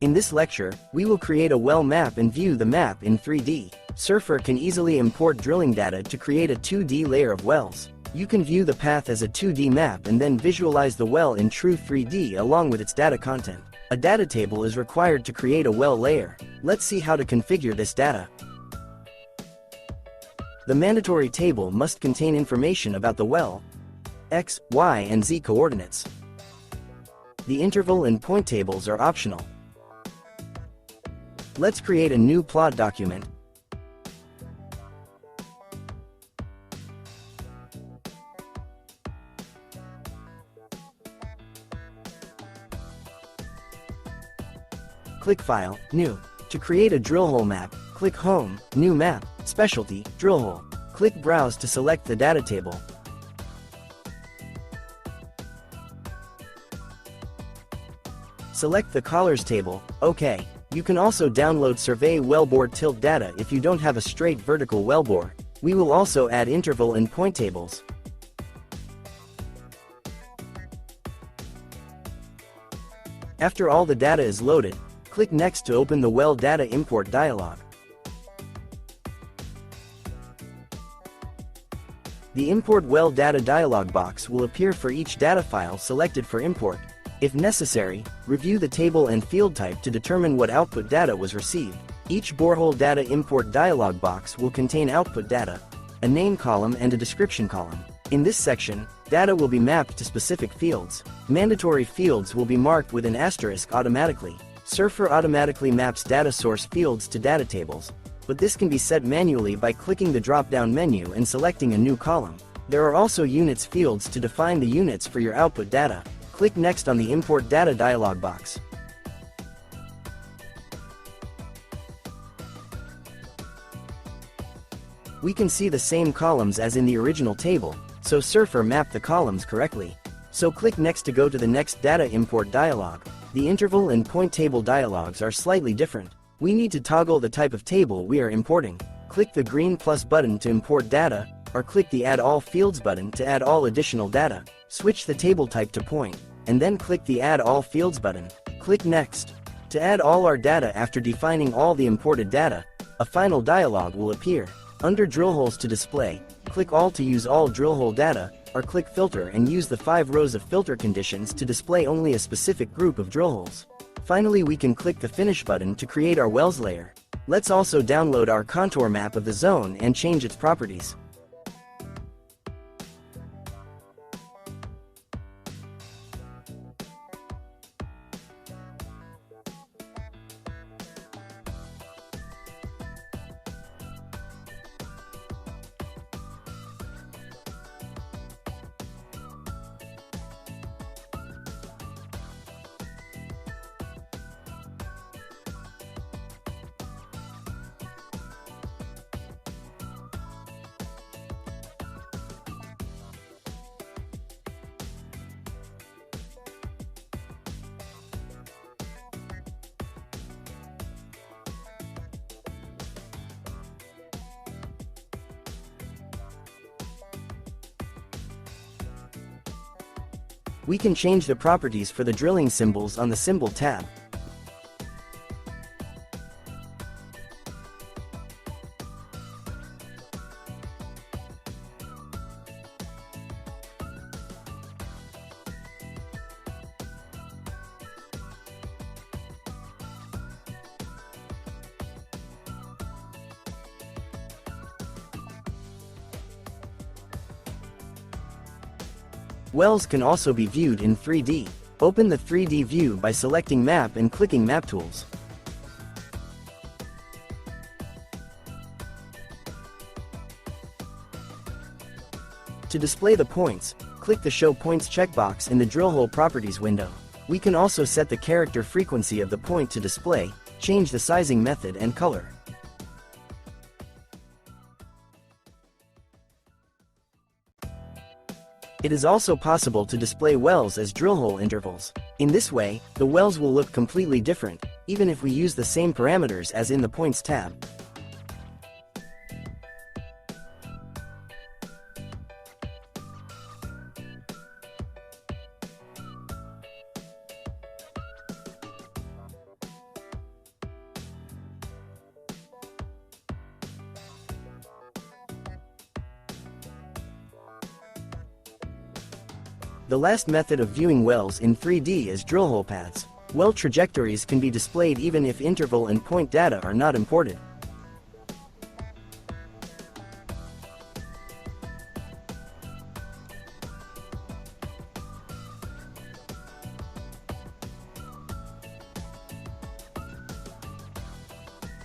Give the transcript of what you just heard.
In this lecture, we will create a well map and view the map in 3D. Surfer can easily import drilling data to create a 2D layer of wells. You can view the path as a 2D map and then visualize the well in true 3D along with its data content. A data table is required to create a well layer. Let's see how to configure this data. The mandatory table must contain information about the well, X, Y, and Z coordinates. The interval and point tables are optional. Let's create a new plot document. Click File, New. To create a drill hole map, click Home, New Map, Specialty, Drill Hole. Click Browse to select the data table. Select the Collars table, OK. You can also download survey wellbore tilt data if you don't have a straight vertical wellbore. We will also add interval and point tables. After all the data is loaded, click Next to open the Well Data Import dialog. The Import Well Data dialog box will appear for each data file selected for import. If necessary, review the table and field type to determine what output data was received. Each borehole data import dialog box will contain output data, a name column and a description column. In this section, data will be mapped to specific fields. Mandatory fields will be marked with an asterisk automatically. Surfer automatically maps data source fields to data tables, but this can be set manually by clicking the drop-down menu and selecting a new column. There are also units fields to define the units for your output data. Click Next on the Import Data dialog box. We can see the same columns as in the original table, so Surfer mapped the columns correctly. So click Next to go to the next Data Import dialog. The interval and point table dialogs are slightly different. We need to toggle the type of table we are importing. Click the green plus button to import data, or click the Add All Fields button to add all additional data. Switch the table type to point, and then click the Add All Fields button. Click Next. To add all our data after defining all the imported data, a final dialog will appear. Under Drill Holes to display, click All to use all drill hole data, or click Filter and use the 5 rows of filter conditions to display only a specific group of drill holes. Finally, we can click the Finish button to create our wells layer. Let's also download our contour map of the zone and change its properties. We can change the properties for the drilling symbols on the Symbol tab. Wells can also be viewed in 3D. Open the 3D view by selecting Map and clicking Map Tools. To display the points, click the Show Points checkbox in the Drill Hole Properties window. We can also set the character frequency of the point to display, change the sizing method and color. It is also possible to display wells as drill hole intervals. In this way, the wells will look completely different, even if we use the same parameters as in the Points tab. The last method of viewing wells in 3D is drill hole paths. Well trajectories can be displayed even if interval and point data are not imported.